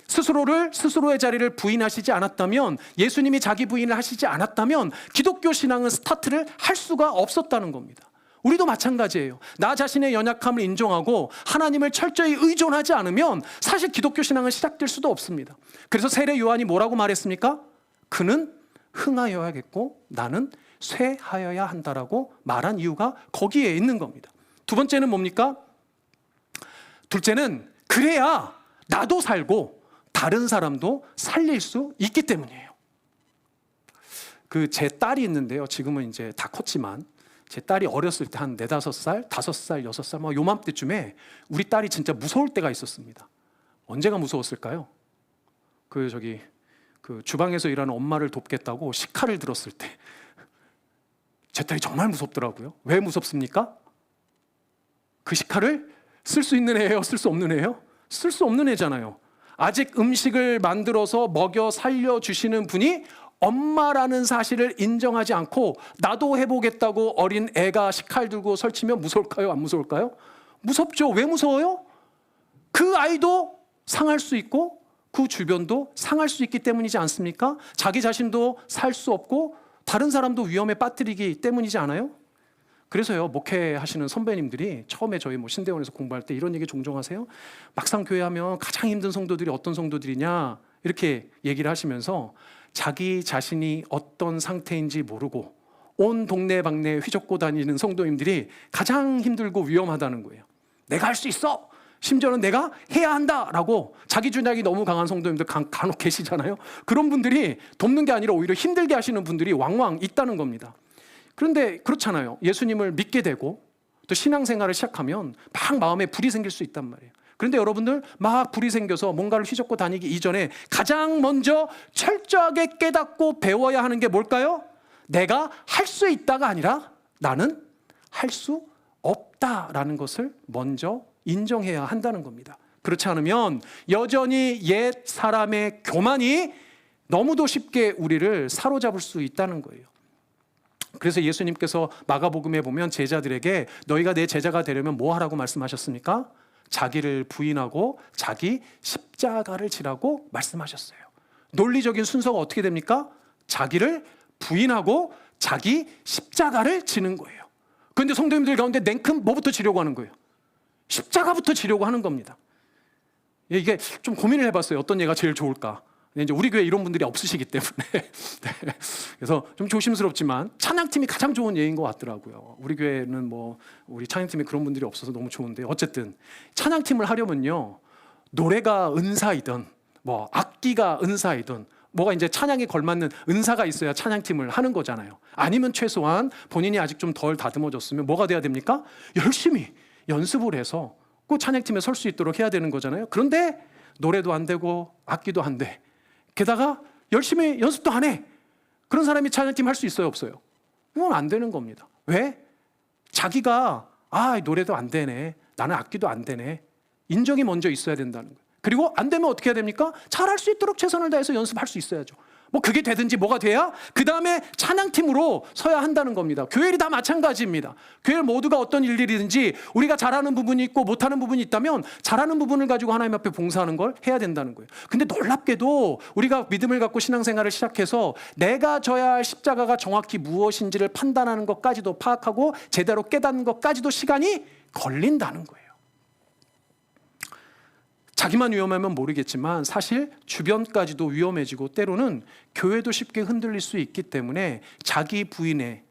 스스로의 자리를 부인하시지 않았다면, 예수님이 자기 부인을 하시지 않았다면 기독교 신앙은 스타트를 할 수가 없었다는 겁니다. 우리도 마찬가지예요. 나 자신의 연약함을 인정하고 하나님을 철저히 의존하지 않으면 사실 기독교 신앙은 시작될 수도 없습니다. 그래서 세례 요한이 뭐라고 말했습니까? 그는 흥하여야겠고 나는 쇠하여야 한다라고 말한 이유가 거기에 있는 겁니다. 두 번째는 뭡니까? 둘째는 그래야 나도 살고 다른 사람도 살릴 수 있기 때문이에요. 제 딸이 있는데요. 지금은 이제 다 컸지만 제 딸이 어렸을 때 한 4, 5살, 5살, 6살 막 요맘때쯤에 우리 딸이 진짜 무서울 때가 있었습니다. 언제가 무서웠을까요? 주방에서 일하는 엄마를 돕겠다고 식칼을 들었을 때 제 딸이 정말 무섭더라고요. 왜 무섭습니까? 그 식칼을 쓸 수 있는 애예요? 쓸 수 없는 애예요? 쓸 수 없는 애잖아요. 아직 음식을 만들어서 먹여 살려주시는 분이 엄마라는 사실을 인정하지 않고 나도 해보겠다고 어린 애가 식칼 들고 설치면 무서울까요? 안 무서울까요? 무섭죠. 왜 무서워요? 그 아이도 상할 수 있고 그 주변도 상할 수 있기 때문이지 않습니까? 자기 자신도 살 수 없고 다른 사람도 위험에 빠뜨리기 때문이지 않아요? 그래서요, 목회하시는 선배님들이 처음에 저희 신대원에서 공부할 때 이런 얘기 종종 하세요. 막상 교회하면 가장 힘든 성도들이 어떤 성도들이냐 이렇게 얘기를 하시면서 자기 자신이 어떤 상태인지 모르고 온 동네방네 휘젓고 다니는 성도님들이 가장 힘들고 위험하다는 거예요. 내가 할 수 있어! 심지어는 내가 해야 한다라고 자기 주장이 너무 강한 성도님들 간혹 계시잖아요. 그런 분들이 돕는 게 아니라 오히려 힘들게 하시는 분들이 왕왕 있다는 겁니다. 그런데 그렇잖아요. 예수님을 믿게 되고 또 신앙생활을 시작하면 막 마음에 불이 생길 수 있단 말이에요. 그런데 여러분들 막 불이 생겨서 뭔가를 휘젓고 다니기 이전에 가장 먼저 철저하게 깨닫고 배워야 하는 게 뭘까요? 내가 할 수 있다가 아니라 나는 할 수 없다라는 것을 먼저 인정해야 한다는 겁니다. 그렇지 않으면 여전히 옛 사람의 교만이 너무도 쉽게 우리를 사로잡을 수 있다는 거예요. 그래서 예수님께서 마가복음에 보면 제자들에게 너희가 내 제자가 되려면 뭐 하라고 말씀하셨습니까? 자기를 부인하고 자기 십자가를 지라고 말씀하셨어요. 논리적인 순서가 어떻게 됩니까? 자기를 부인하고 자기 십자가를 지는 거예요. 그런데 성도님들 가운데 냉큼 뭐부터 지려고 하는 거예요? 십자가부터 지려고 하는 겁니다. 이게 좀 고민을 해봤어요. 어떤 예가 제일 좋을까? 이제 우리 교회 이런 분들이 없으시기 때문에 네. 그래서 좀 조심스럽지만 찬양팀이 가장 좋은 예인 것 같더라고요. 우리 교회는 뭐 우리 찬양팀에 그런 분들이 없어서 너무 좋은데, 어쨌든 찬양팀을 하려면요, 노래가 은사이든 뭐 악기가 은사이든 뭐가 이제 찬양에 걸맞는 은사가 있어야 찬양팀을 하는 거잖아요. 아니면 최소한 본인이 아직 좀 덜 다듬어졌으면 뭐가 돼야 됩니까? 열심히 연습을 해서 꼭 찬양팀에 설 수 있도록 해야 되는 거잖아요. 그런데 노래도 안 되고 악기도 안 돼. 게다가 열심히 연습도 안 해. 그런 사람이 찬양팀 할 수 있어요, 없어요? 이건 안 되는 겁니다. 왜? 자기가 노래도 안 되네, 나는 악기도 안 되네, 인정이 먼저 있어야 된다는 거예요. 그리고 안 되면 어떻게 해야 됩니까? 잘할 수 있도록 최선을 다해서 연습할 수 있어야죠. 뭐 그게 되든지 뭐가 돼야 그 다음에 찬양팀으로 서야 한다는 겁니다. 교회일이 다 마찬가지입니다. 교회 모두가 어떤 일들이든지 우리가 잘하는 부분이 있고 못하는 부분이 있다면 잘하는 부분을 가지고 하나님 앞에 봉사하는 걸 해야 된다는 거예요. 근데 놀랍게도 우리가 믿음을 갖고 신앙생활을 시작해서 내가 져야 할 십자가가 정확히 무엇인지를 판단하는 것까지도 파악하고 제대로 깨닫는 것까지도 시간이 걸린다는 거예요. 자기만 위험하면 모르겠지만 사실 주변까지도 위험해지고 때로는 교회도 쉽게 흔들릴 수 있기 때문에 자기 부인의,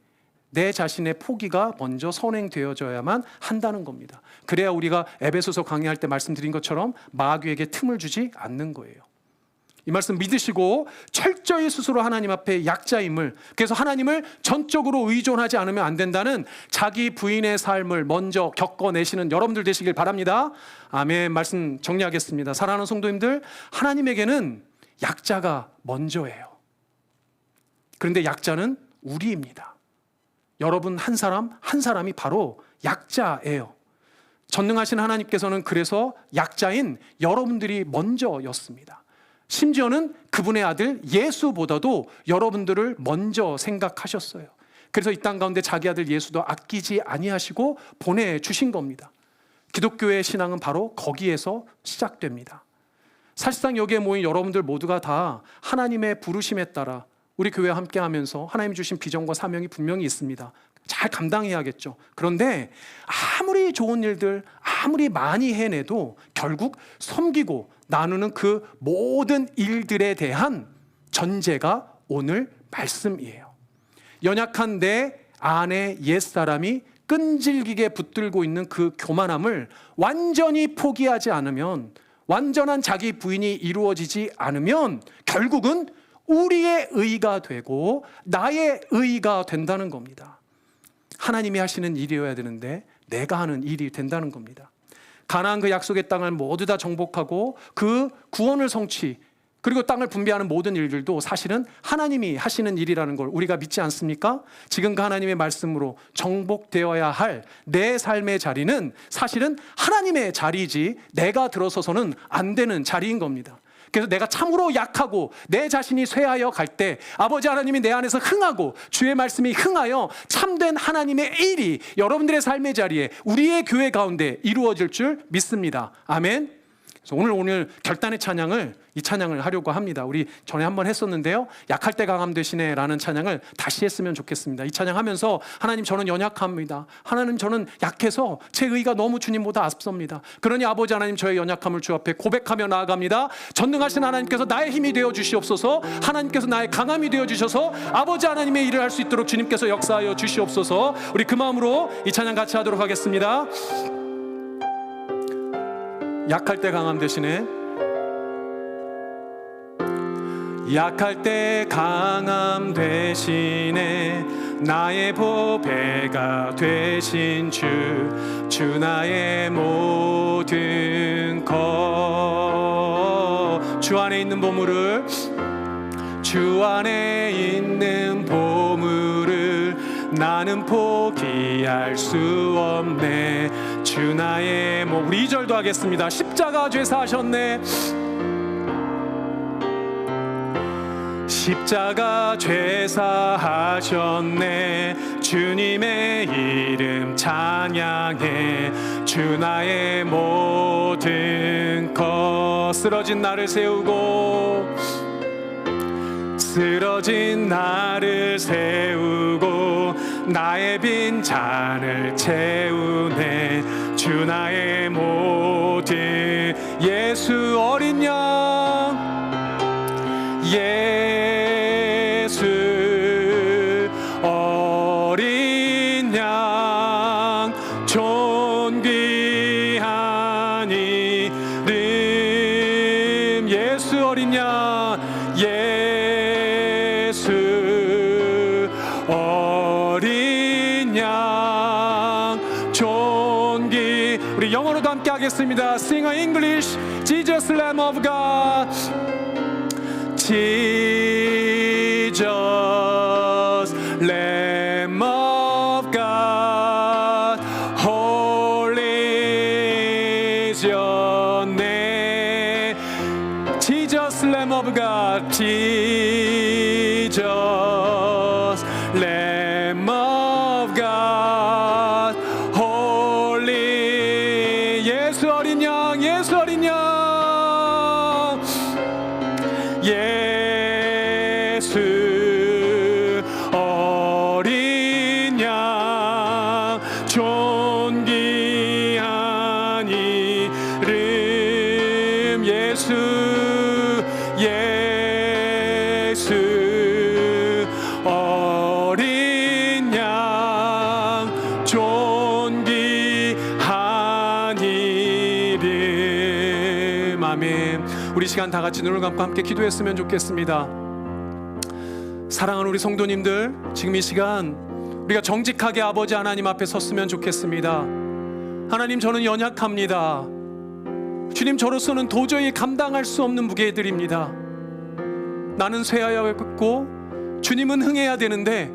내 자신의 포기가 먼저 선행되어져야만 한다는 겁니다. 그래야 우리가 에베소서 강의할 때 말씀드린 것처럼 마귀에게 틈을 주지 않는 거예요. 이 말씀 믿으시고 철저히 스스로 하나님 앞에 약자임을, 그래서 하나님을 전적으로 의존하지 않으면 안 된다는 자기 부인의 삶을 먼저 겪어내시는 여러분들 되시길 바랍니다. 아멘. 말씀 정리하겠습니다. 사랑하는 성도님들, 하나님에게는 약자가 먼저예요. 그런데 약자는 우리입니다. 여러분 한 사람 한 사람이 바로 약자예요. 전능하신 하나님께서는 그래서 약자인 여러분들이 먼저였습니다. 심지어는 그분의 아들 예수보다도 여러분들을 먼저 생각하셨어요. 그래서 이 땅 가운데 자기 아들 예수도 아끼지 아니하시고 보내주신 겁니다. 기독교의 신앙은 바로 거기에서 시작됩니다. 사실상 여기에 모인 여러분들 모두가 다 하나님의 부르심에 따라 우리 교회와 함께하면서 하나님이 주신 비전과 사명이 분명히 있습니다. 잘 감당해야겠죠. 그런데 아무리 좋은 일들, 아무리 많이 해내도 결국 섬기고 나누는 그 모든 일들에 대한 전제가 오늘 말씀이에요. 연약한 내 안의 옛사람이 끈질기게 붙들고 있는 그 교만함을 완전히 포기하지 않으면, 완전한 자기 부인이 이루어지지 않으면 결국은 우리의 의가 되고 나의 의가 된다는 겁니다. 하나님이 하시는 일이어야 되는데 내가 하는 일이 된다는 겁니다. 가나안 그 약속의 땅을 모두 다 정복하고 그 구원을 성취, 그리고 땅을 분배하는 모든 일들도 사실은 하나님이 하시는 일이라는 걸 우리가 믿지 않습니까? 지금 그 하나님의 말씀으로 정복되어야 할 내 삶의 자리는 사실은 하나님의 자리이지 내가 들어서서는 안 되는 자리인 겁니다. 그래서 내가 참으로 약하고 내 자신이 쇠하여 갈 때 아버지 하나님이 내 안에서 흥하고 주의 말씀이 흥하여 참된 하나님의 일이 여러분들의 삶의 자리에, 우리의 교회 가운데 이루어질 줄 믿습니다. 아멘. 그래서 오늘 결단의 찬양을, 이 찬양을 하려고 합니다. 우리 전에 한번 했었는데요, 약할 때 강함 되시네 라는 찬양을 다시 했으면 좋겠습니다. 이 찬양 하면서 하나님 저는 연약합니다. 하나님 저는 약해서 제 의가 너무 주님보다 앞섭니다. 그러니 아버지 하나님 저의 연약함을 주 앞에 고백하며 나아갑니다. 전능하신 하나님께서 나의 힘이 되어 주시옵소서. 하나님께서 나의 강함이 되어 주셔서 아버지 하나님의 일을 할 수 있도록 주님께서 역사하여 주시옵소서. 우리 그 마음으로 이 찬양 같이 하도록 하겠습니다. 약할 때 강함 되시네. 약할 때 강함 되시네. 나의 보배가 되신 주 나의 모든 것. 주 안에 있는 보물을, 주 안에 있는 보물을 나는 포기할 수 없네. 주 나의 우리 2절도 하겠습니다. 십자가 죄사하셨네. 십자가 죄사하셨네. 주님의 이름 찬양해. 주 나의 모든 것. 쓰러진 나를 세우고 쓰러진 나를 세우고 나의 빈 잔을 채우네. 주 나의 모든 예수 어린 양, 예수 어린 양, 존귀한 이름. 예수 어린 양, 예수 어린 양, 존귀. 우리 영어로도 함께 하겠습니다. Sing in English. Jesus Lamb of God, Jesus Lamb of God, holy is your name. Jesus Lamb of God, Jesus Lamb of God, holy. 예수 어린 양, 예수 어린 양, 예수 어린 양, 존귀한 이름. 예수, 예수 어린 양, 존귀한 이름. 아멘. 우리 시간 다 같이 눈을 감고 함께 기도했으면 좋겠습니다. 사랑하는 우리 성도님들, 지금 이 시간 우리가 정직하게 아버지 하나님 앞에 섰으면 좋겠습니다. 하나님, 저는 연약합니다. 주님, 저로서는 도저히 감당할 수 없는 무게들입니다. 나는 쇠하였고 주님은 흥해야 되는데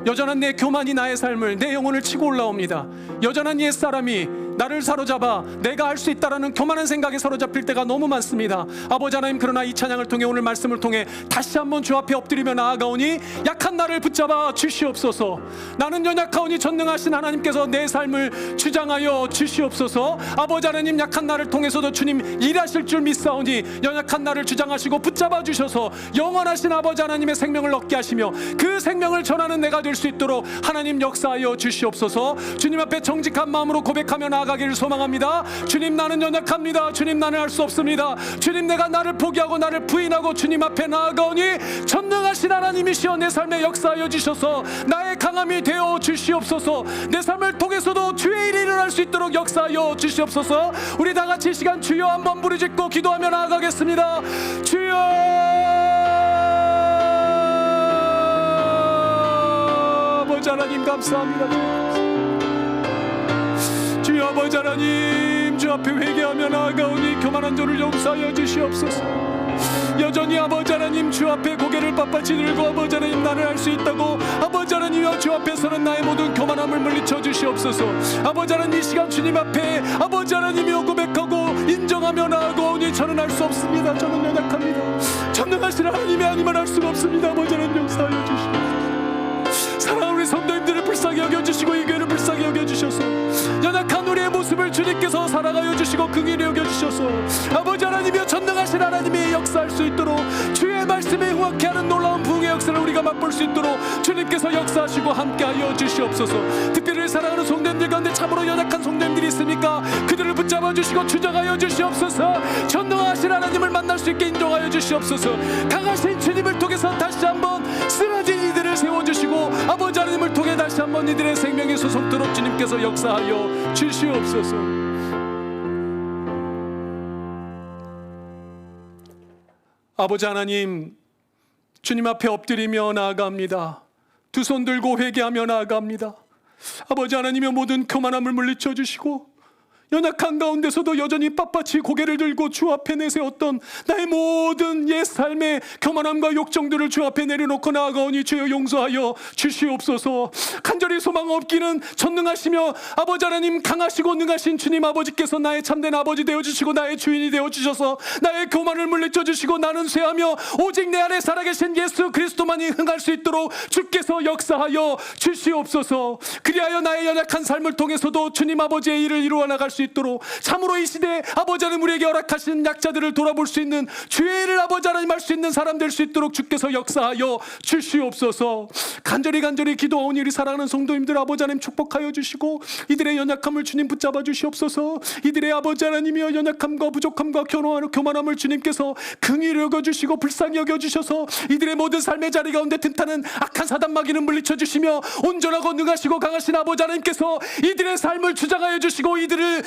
여전한 내 교만이 나의 삶을, 내 영혼을 치고 올라옵니다. 여전한 옛사람이 나를 사로잡아 내가 할 수 있다라는 교만한 생각에 사로잡힐 때가 너무 많습니다. 아버지 하나님, 그러나 이 찬양을 통해, 오늘 말씀을 통해 다시 한번 주 앞에 엎드리며 나아가오니 약한 나를 붙잡아 주시옵소서. 나는 연약하오니 전능하신 하나님께서 내 삶을 주장하여 주시옵소서. 아버지 하나님, 약한 나를 통해서도 주님 일하실 줄 믿사오니 연약한 나를 주장하시고 붙잡아 주셔서 영원하신 아버지 하나님의 생명을 얻게 하시며 그 생명을 전하는 내가 될 수 있도록 하나님 역사하여 주시옵소서. 주님 앞에 정직한 마음으로 고백하며 나아가기를 소망합니다. 주님, 나는 연약합니다. 주님, 나는 할 수 없습니다. 주님, 내가 나를 포기하고 나를 부인하고 주님 앞에 나아가오니 전능하신 하나님이시여 내 삶에 역사하여 주셔서 나의 강함이 되어 주시옵소서. 내 삶을 통해서도 주의 일이 일어날 수 있도록 역사하여 주시옵소서. 우리 다 같이 이 시간 주여 한번 부르짖고 기도하며 나아가겠습니다. 주여, 아버지 하나님 감사합니다. 주여, 아버지 하나님, 주 앞에 회개하며 나아가오니 교만한 저를 용서하여 주시옵소서. 여전히 아버지 하나님, 주 앞에 고개를 빳빳이 들고 아버지 하나님, 나를 할 수 있다고 아버지 하나님이여 주 앞에서는 나의 모든 교만함을 물리쳐 주시옵소서. 아버지 하나님, 이 시간 주님 앞에 아버지 하나님이여 고백하고 인정하며 나아가오니 저는 할 수 없습니다. 저는 연약합니다. 전능하신 하나님이 아니면 할 수가 없습니다. 아버지 하나님, 용서하여 주시옵소서. 사랑하는 우리 성도님들을 불쌍히 여겨주시고 이 교회를 불쌍히 여겨주셔서 연약한 우리의 모습을 주님께서 사랑하여 주시고 긍휼히 여겨주셔서 아버지 하나님이여 전능하신 하나님이 역사할 수 있도록 주의 말씀에 흥하게 하는 놀라운 부흥의 역사를 우리가 맛볼 수 있도록 주님께서 역사하시고 함께하여 주시옵소서. 특별히 사랑하는 성도님들 가운데 참으로 연약한 성도님들이 있으니까 그들을 붙잡아 주시고 주장하여 주시옵소서. 전능하신 하나님을 만날 수 있게 인정하여 주시옵소서. 강하신 주님을 통해서 다시 한번 쓰러진 이들을 세워주시고 아버지 하나님을 통해 다시 한번 이들의 생명이 소속도록 주님께서 역사하여 주시옵소서. 아버지 하나님, 주님 앞에 엎드리며 나아갑니다. 두 손 들고 회개하며 나아갑니다. 아버지 하나님의 모든 교만함을 물리쳐 주시고 연약한 가운데서도 여전히 빳빳이 고개를 들고 주 앞에 내세웠던 나의 모든 옛 삶의 교만함과 욕정들을 주 앞에 내려놓고 나아가오니 주여 용서하여 주시옵소서. 간절히 소망 없기는 전능하시며 아버지 하나님 강하시고 능하신 주님 아버지께서 나의 참된 아버지 되어주시고 나의 주인이 되어주셔서 나의 교만을 물리쳐 주시고 나는 쇠하며 오직 내 안에 살아계신 예수 그리스도만이 흥할 수 있도록 주께서 역사하여 주시옵소서. 그리하여 나의 연약한 삶을 통해서도 주님 아버지의 일을 이루어 나갈 수 수 있도록 참으로 이 시대에 아버지 하나님 우리에게 허락하신 약자들을 돌아볼 수 있는 죄를 아버지 하나님 할 수 있는 사람 될 수 있도록 주께서 역사하여 주시옵소서. 간절히 기도하오니 우리 사랑하는 성도님들 아버지 하나님 축복하여 주시고 이들의 연약함을 주님 붙잡아 주시옵소서. 이들의 아버지 하나님이여 연약함과 부족함과 교만함을 주님께서 긍휼히 여겨주시고 불쌍히 여겨주셔서 이들의 모든 삶의 자리 가운데 틈타는 악한 사단 마귀는 물리쳐 주시며 온전하고 능하시고 강하신 아버지 하나님께서 이들의 삶을 주장하여 주시고 이들의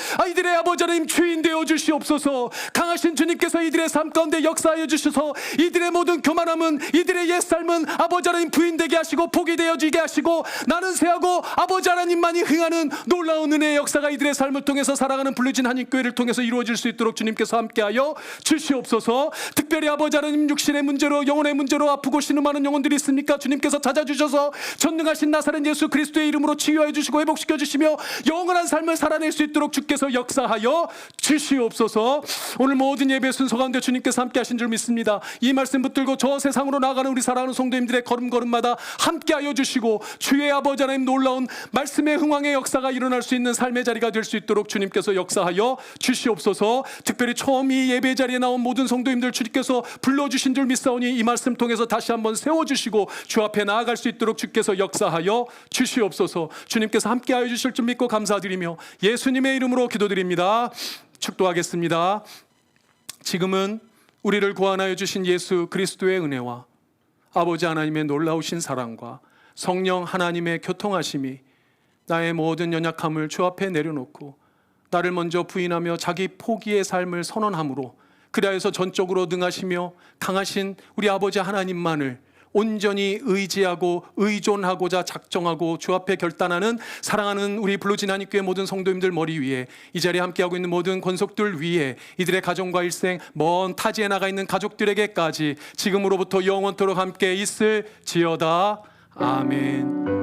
아버지 하나님 주인 되어 주시옵소서. 강하신 주님께서 이들의 삶 가운데 역사하여 주셔서 이들의 모든 교만함은 이들의 옛삶은 아버지 하나님 부인되게 하시고 복이 되어지게 하시고 나는 새하고 아버지 하나님만이 흥하는 놀라운 은혜의 역사가 이들의 삶을 통해서 살아가는 불러진 한인교회를 통해서 이루어질 수 있도록 주님께서 함께하여 주시옵소서. 특별히 아버지 하나님 육신의 문제로 영혼의 문제로 아프고 신음하는 영혼들이 있습니까? 주님께서 찾아주셔서 전능하신 나사렛 예수 그리스도의 이름으로 치유하여 주시고 회복시켜 주시며 영원한 삶을 살아낼 수 있도록 주께서 역사하여 주시옵소서. 오늘 모든 예배 순서 가운데 주님께서 함께 하신 줄 믿습니다. 이 말씀 붙들고 저 세상으로 나가는 우리 사랑하는 성도님들의 걸음걸음마다 함께하여 주시고 주의 아버지 하나님 놀라운 말씀의 흥왕의 역사가 일어날 수 있는 삶의 자리가 될 수 있도록 주님께서 역사하여 주시옵소서. 특별히 처음 이 예배 자리에 나온 모든 성도님들 주님께서 불러주신 줄 믿사오니 이 말씀 통해서 다시 한번 세워주시고 주 앞에 나아갈 수 있도록 주께서 역사하여 주시옵소서. 주님께서 함께하여 주실 줄 믿고 감사드리며 예수님의 이름으로 기도드립니다. 축도하겠습니다. 지금은 우리를 구원하여 주신 예수 그리스도의 은혜와 아버지 하나님의 놀라우신 사랑과 성령 하나님의 교통하심이 나의 모든 연약함을 주 앞에 내려놓고 나를 먼저 부인하며 자기 포기의 삶을 선언함으로 그리하여서 전적으로 능하시며 강하신 우리 아버지 하나님만을 온전히 의지하고 의존하고자 작정하고 주 앞에 결단하는 사랑하는 우리 블루진 한인교회 모든 성도님들 머리 위에 이 자리에 함께하고 있는 모든 권속들 위에 이들의 가정과 일생 먼 타지에 나가 있는 가족들에게까지 지금으로부터 영원토록 함께 있을지어다. 아멘.